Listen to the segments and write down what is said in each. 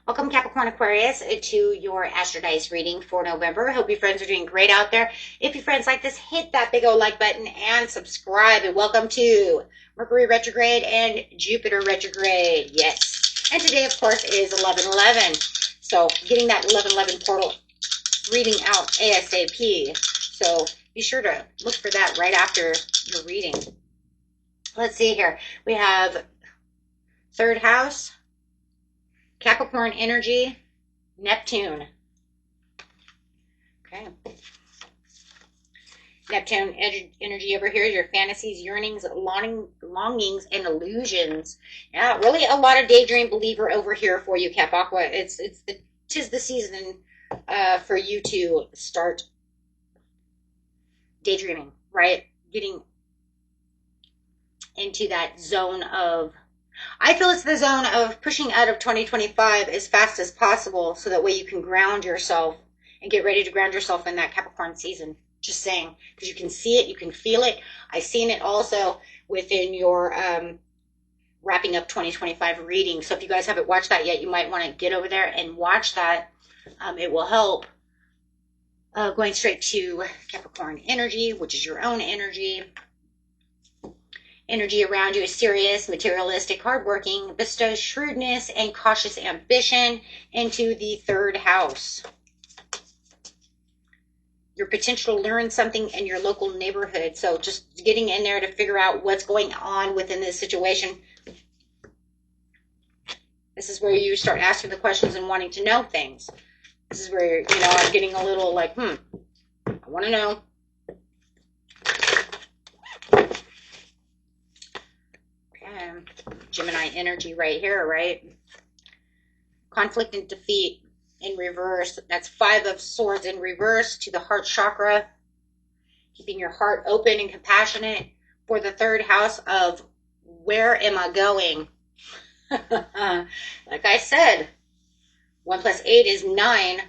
Welcome, Capricorn Aquarius, to your Astro Dice reading for November. Hope you friends are doing great out there. If you friends like this, hit that big old like button and subscribe. And welcome to Mercury retrograde and Jupiter retrograde. Yes. And today, of course, is 11/11. So getting that 11/11 portal reading out ASAP. So be sure to look for that right after your reading. Let's see here. We have third house, Capricorn energy, Neptune. Okay. Neptune energy over here is your fantasies, yearnings, longings, and illusions. Yeah, really a lot of daydream believer over here for you, Cap Aqua. Tis the season for you to start daydreaming, right? Getting into that zone of, I feel it's the zone of pushing out of 2025 as fast as possible so that way you can ground yourself and get ready to ground yourself in that Capricorn season. Just saying, because you can see it, you can feel it. I've seen it also within your wrapping up 2025 reading. So if you guys haven't watched that yet, you might want to get over there and watch that. It will help. Going straight to Capricorn energy, which is your own energy. Energy around you is serious, materialistic, hardworking, bestows shrewdness and cautious ambition into the third house. Your potential to learn something in your local neighborhood. So just getting in there to figure out what's going on within this situation. This is where you start asking the questions and wanting to know things. This is where, I'm getting a little like, I want to know. Gemini energy right here, right? Conflict and defeat in reverse. That's 5 of Swords in reverse to the heart chakra. Keeping your heart open and compassionate for the third house of where am I going? Like I said, 1 plus 8 is 9.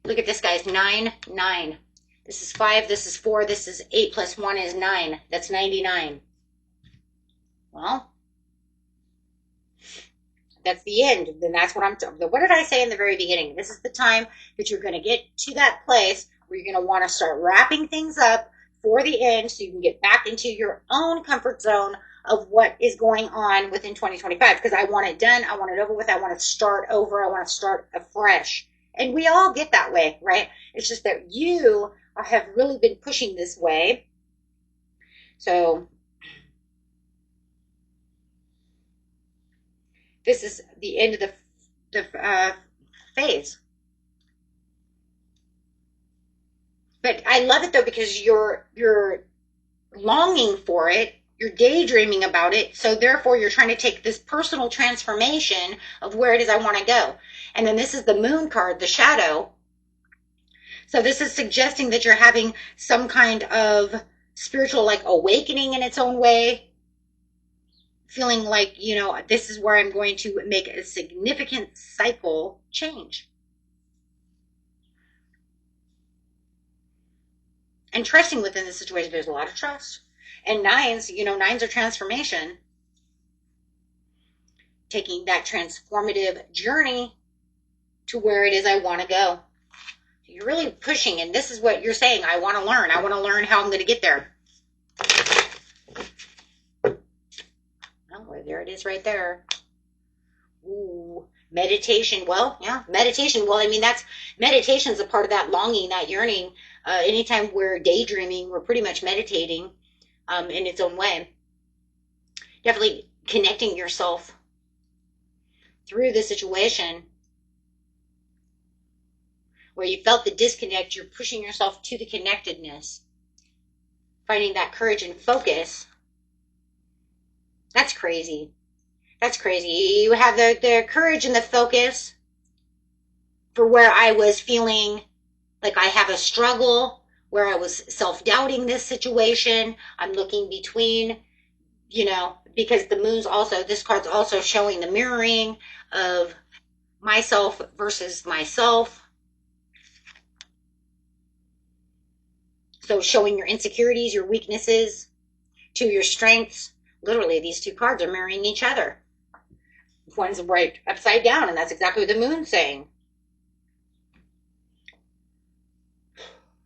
Look at this, guys. 9, 9. This is 5, this is 4, this is 8 plus 1 is 9. That's 99. Well, that's the end. Then that's what what did I say in the very beginning? This is the time that you're going to get to that place where you're going to want to start wrapping things up for the end so you can get back into your own comfort zone of what is going on within 2025. Because I want it done. I want it over with. I want to start over. I want to start afresh. And we all get that way, right? It's just that you have really been pushing this way. So this is the end of the phase. But I love it though because you're longing for it, you're daydreaming about it, so therefore you're trying to take this personal transformation of where it is I want to go. And then this is the moon card, the shadow. So this is suggesting that you're having some kind of spiritual like awakening in its own way. Feeling like, this is where I'm going to make a significant cycle change. And trusting within the situation, there's a lot of trust. And 9s, 9s are transformation. Taking that transformative journey to where it is I want to go. You're really pushing, and this is what you're saying. I want to learn. I want to learn how I'm going to get there. Oh, there it is right there. Ooh, meditation. Well, yeah, meditation. Well, meditation's a part of that longing, that yearning. Anytime we're daydreaming, we're pretty much meditating in its own way. Definitely connecting yourself through the situation where you felt the disconnect, you're pushing yourself to the connectedness. Finding that courage and focus. That's crazy. That's crazy. You have the courage and the focus for where I was feeling like I have a struggle, where I was self-doubting this situation. I'm looking between, because the moon's also, this card's also showing the mirroring of myself versus myself. So showing your insecurities, your weaknesses to your strengths. Literally, these two cards are mirroring each other. One's right upside down, and that's exactly what the moon's saying.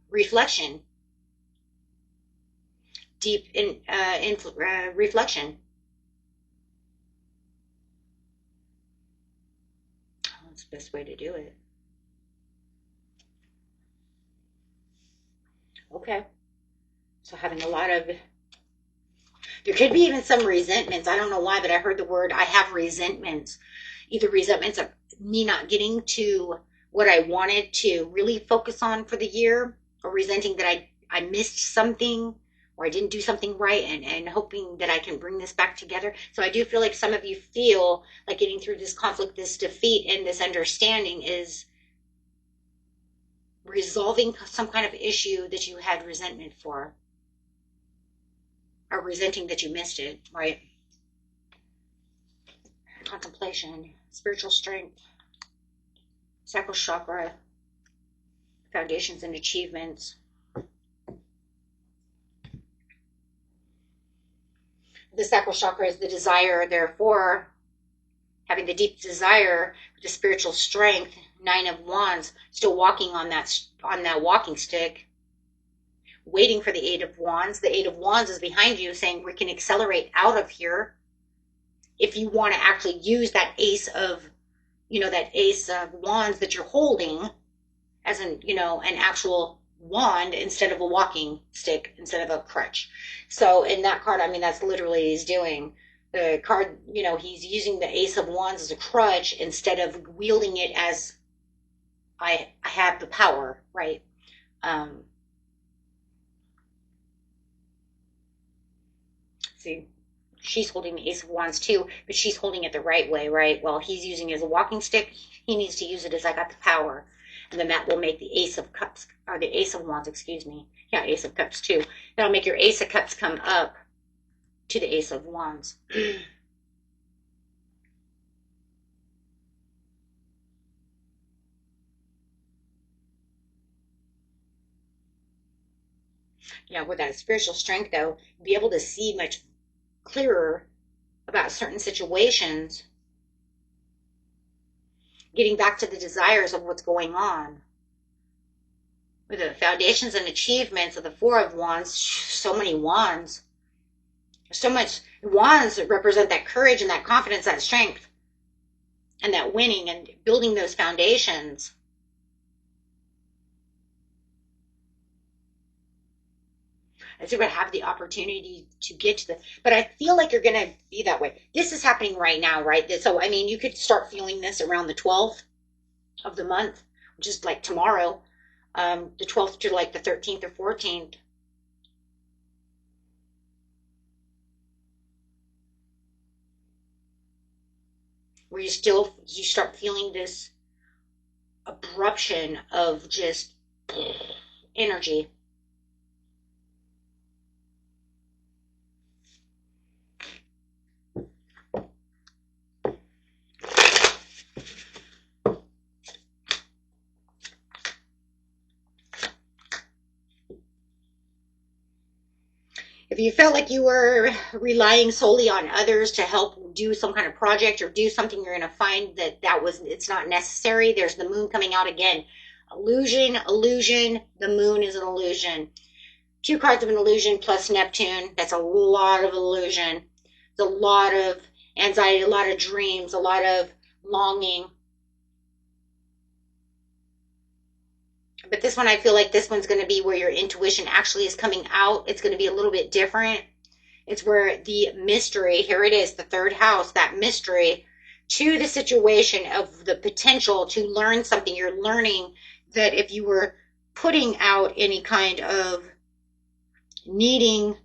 Reflection. Deep in reflection. That's the best way to do it. Okay. So having a lot of, there could be even some resentments. I don't know why, but I heard the word, I have resentments. Either resentments of me not getting to what I wanted to really focus on for the year, or resenting that I missed something, or I didn't do something right, and hoping that I can bring this back together. So I do feel like some of you feel like getting through this conflict, this defeat, and this understanding is resolving some kind of issue that you had resentment for, or resenting that you missed it, right? Contemplation, spiritual strength, sacral chakra, foundations and achievements. The sacral chakra is the desire, therefore, having the deep desire, the spiritual strength, 9 of Wands, still walking on that walking stick, waiting for the 8 of Wands. The 8 of Wands is behind you, saying we can accelerate out of here if you want to actually use that ace of Wands that you're holding as an actual wand instead of a walking stick, instead of a crutch. So in that card, I mean, that's literally what he's doing. The card, he's using the ace of Wands as a crutch instead of wielding it as I have the power, right? See, she's holding the ace of Wands too, but she's holding it the right way, right? Well, he's using it as a walking stick. He needs to use it as I got the power. And then that will make the ace of cups, or the ace of Wands, excuse me. Yeah, ace of cups too. That'll make your ace of cups come up to the ace of Wands. Yeah, with that spiritual strength, though, be able to see much clearer about certain situations, getting back to the desires of what's going on. With the foundations and achievements of the 4 of Wands, so many wands. So much wands that represent that courage and that confidence, that strength, and that winning and building those foundations. I think I have the opportunity to get to but I feel like you're going to be that way. This is happening right now, right? So, I mean, you could start feeling this around the 12th of the month, which is like tomorrow, the 12th to like the 13th or 14th. Where you start feeling this abruption of just energy. If you felt like you were relying solely on others to help do some kind of project or do something, you're going to find that it's not necessary. There's the moon coming out again. Illusion, the moon is an illusion. 2 cards of an illusion plus Neptune. That's a lot of illusion. It's a lot of anxiety, a lot of dreams, a lot of longing. But this one, I feel like this one's going to be where your intuition actually is coming out. It's going to be a little bit different. It's where the mystery, here it is, the 3rd house, that mystery to the situation of the potential to learn something. You're learning that if you were putting out any kind of needing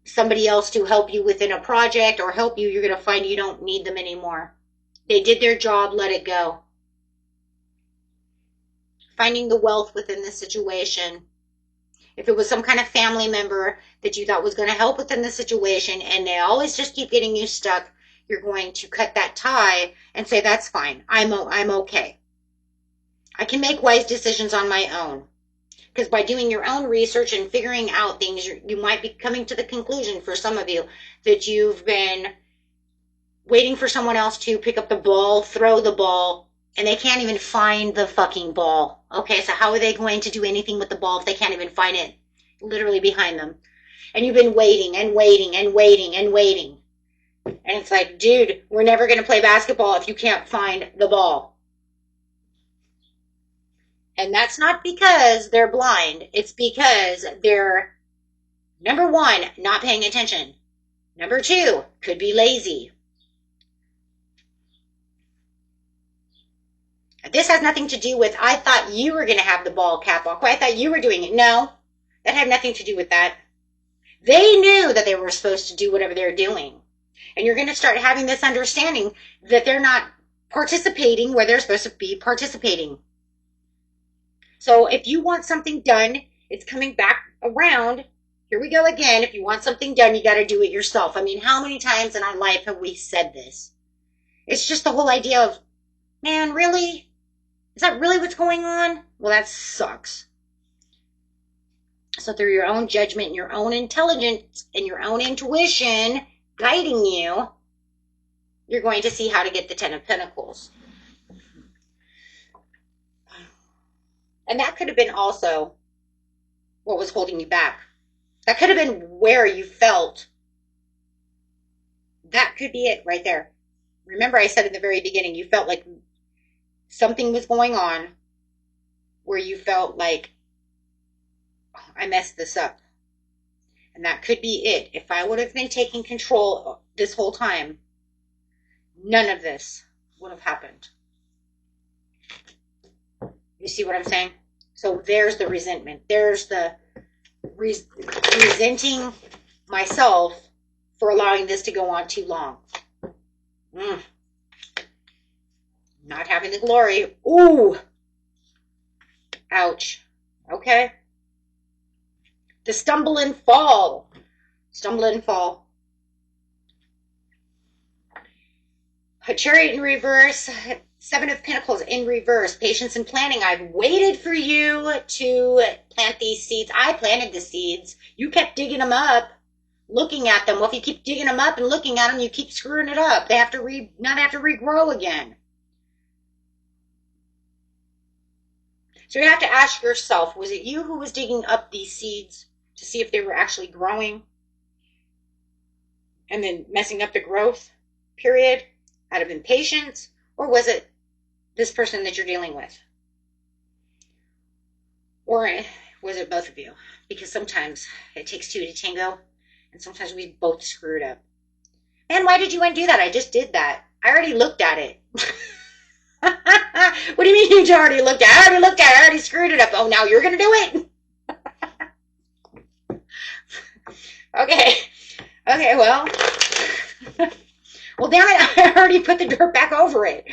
somebody else to help you within a project or help you, you're going to find you don't need them anymore. They did their job, let it go. Finding the wealth within the situation. If it was some kind of family member that you thought was going to help within the situation and they always just keep getting you stuck, you're going to cut that tie and say, that's fine. I'm okay. I can make wise decisions on my own. Because by doing your own research and figuring out things, you might be coming to the conclusion for some of you that you've been waiting for someone else to pick up the ball, throw the ball, and they can't even find the fucking ball. Okay, so how are they going to do anything with the ball if they can't even find it literally behind them? And you've been waiting and waiting and waiting and waiting. And it's like, dude, we're never going to play basketball if you can't find the ball. And that's not because they're blind. It's because they're, number one, not paying attention. Number two, could be lazy. This has nothing to do with, I thought you were going to have the ball, Catwalk. I thought you were doing it. No, that had nothing to do with that. They knew that they were supposed to do whatever they're doing. And you're going to start having this understanding that they're not participating where they're supposed to be participating. So if you want something done, it's coming back around. Here we go again. If you want something done, you got to do it yourself. I mean, how many times in our life have we said this? It's just the whole idea of, man, really? Is that really what's going on? Well, that sucks. So through your own judgment and your own intelligence and your own intuition guiding you, you're going to see how to get the 10 of Pentacles. And that could have been also what was holding you back. That could have been where you felt. That could be it right there. Remember I said in the very beginning, you felt like something was going on where you felt like, I messed this up. And that could be it. If I would have been taking control this whole time, none of this would have happened. You see what I'm saying? So there's the resentment. There's the resenting myself for allowing this to go on too long. Not having the glory. Ooh. Ouch. Okay. The stumble and fall. Stumble and fall. A Chariot in reverse. 7 of Pentacles in reverse. Patience and planning. I've waited for you to plant these seeds. I planted the seeds. You kept digging them up, looking at them. Well, if you keep digging them up and looking at them, you keep screwing it up. They have to not have to regrow again. So you have to ask yourself, was it you who was digging up these seeds to see if they were actually growing and then messing up the growth period out of impatience? Or was it this person that you're dealing with? Or was it both of you? Because sometimes it takes two to tango, and sometimes we both screw it up. Man, why did you undo that? I just did that. I already looked at it. What do you mean you already looked at it? I already looked at it. I already screwed it up. Oh, now you're going to do it? Okay. Okay, well. Well, damn it, I already put the dirt back over it.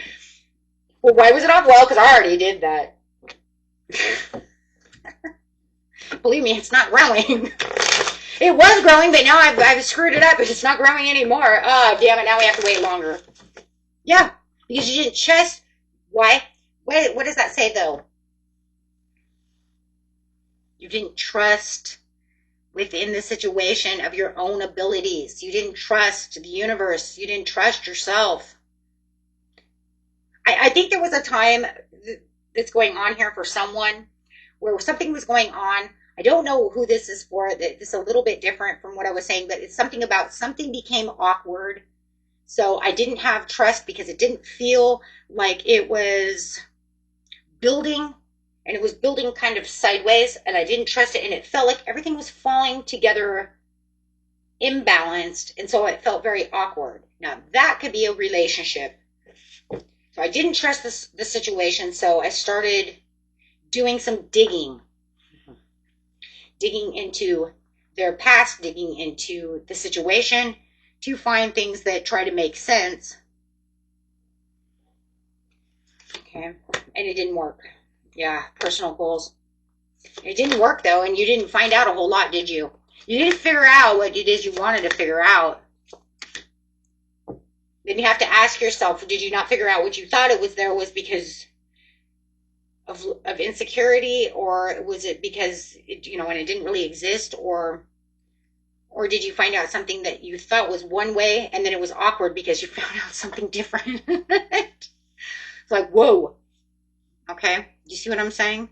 Well, why was it off? Well, because I already did that. Believe me, it's not growing. It was growing, but now I've screwed it up. It's not growing anymore. Oh, damn it, now we have to wait longer. Yeah, because you didn't trust. Why? What does that say, though? You didn't trust within the situation of your own abilities. You didn't trust the universe. You didn't trust yourself. I think there was a time that's going on here for someone where something was going on. I don't know who this is for. This is a little bit different from what I was saying, but it's something about something became awkward. So I didn't have trust because it didn't feel like it was building, and it was building kind of sideways, and I didn't trust it, and it felt like everything was falling together imbalanced, and so it felt very awkward. Now, that could be a relationship. So I didn't trust the situation, so I started doing some digging. Digging into their past, digging into the situation to find things that try to make sense. Okay, and it didn't work. Yeah, personal goals. It didn't work, though, and you didn't find out a whole lot, did you? You didn't figure out what it is you wanted to figure out. Then you have to ask yourself, did you not figure out what you thought it was there was because of insecurity, or was it because, and it didn't really exist, or Or did you find out something that you thought was one way and then it was awkward because you found out something different? It's like, whoa. Okay. You see what I'm saying?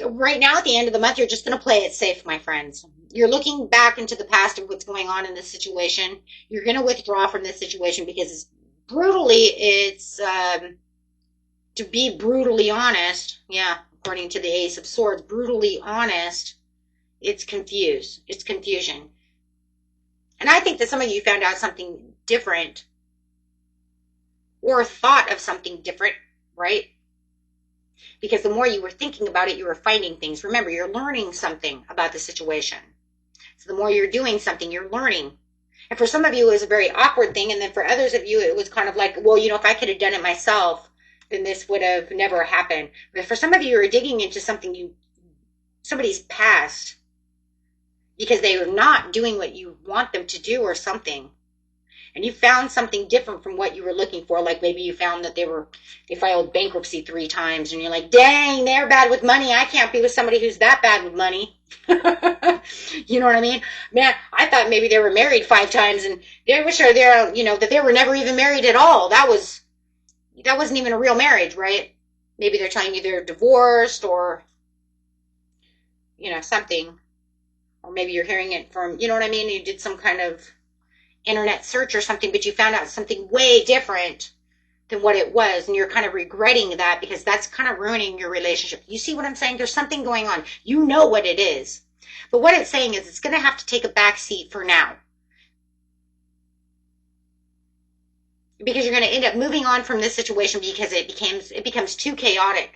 Right now, at the end of the month, you're just going to play it safe, my friends. You're looking back into the past of what's going on in this situation. You're going to withdraw from this situation because it's to be brutally honest. Yeah, according to the Ace of Swords, brutally honest, it's confused. It's confusion. And I think that some of you found out something different or thought of something different, right? Because the more you were thinking about it, you were finding things. Remember, you're learning something about the situation. So the more you're doing something, you're learning. And for some of you, it was a very awkward thing. And then for others of you, it was kind of like, well, if I could have done it myself, then this would have never happened. But for some of you, you're digging into somebody's past because they are not doing what you want them to do or something. And you found something different from what you were looking for. Like maybe you found that they filed bankruptcy 3 times and you're like, dang, they're bad with money. I can't be with somebody who's that bad with money. You know what I mean? Man, I thought maybe they were married 5 times and they were sure that they were never even married at all. That wasn't even a real marriage, right? Maybe they're telling you they're divorced or, something. Or maybe you're hearing it from, you know what I mean? You did some kind of internet search or something, but you found out something way different than what it was, and you're kind of regretting that because that's kind of ruining your relationship. You see what I'm saying? There's something going on. You know what it is. But what it's saying is it's going to have to take a back seat for now. Because you're going to end up moving on from this situation because it becomes too chaotic.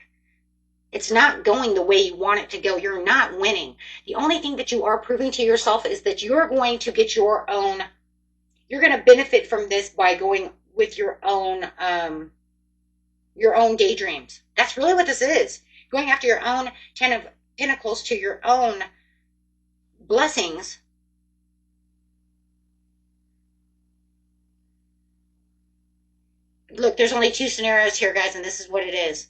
It's not going the way you want it to go. You're not winning. The only thing that you are proving to yourself is that you're going to get you're going to benefit from this by going with your own daydreams. That's really what this is. Going after your own 10 of Pentacles to your own blessings. Look, there's only 2 scenarios here, guys, and this is what it is.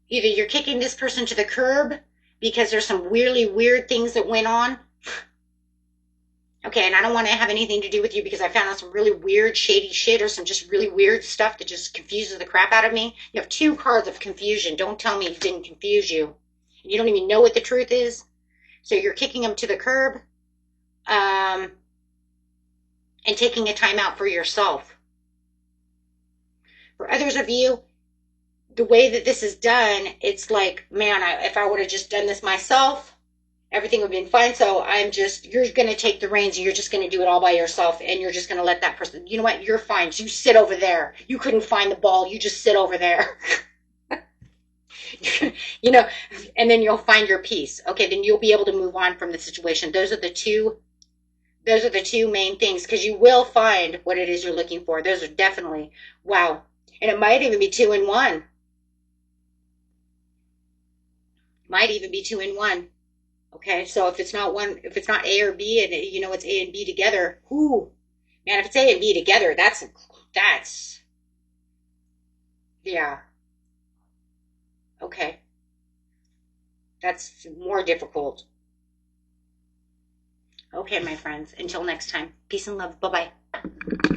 Either you're kicking this person to the curb because there's some really weird things that went on. Okay, and I don't want to have anything to do with you because I found out some really weird, shady shit or some just really weird stuff that just confuses the crap out of me. You have 2 cards of confusion. Don't tell me it didn't confuse you. You don't even know what the truth is. So you're kicking them to the curb and taking a time out for yourself. For others of you, the way that this is done, it's like, man, if I would have just done this myself, everything would have been fine. So you're going to take the reins and you're just going to do it all by yourself. And you're just going to let that person, you know what? You're fine. You sit over there. You couldn't find the ball. You just sit over there. And then you'll find your peace. Okay. Then you'll be able to move on from the situation. Those are the two main things because you will find what it is you're looking for. Those are definitely, wow. And it might even be 2 in 1. Might even be 2 in 1. Okay, so if it's not A or B, and it's A and B together, man, if it's A and B together, that's yeah. Okay, that's more difficult. Okay, my friends. Until next time, peace and love. Bye bye.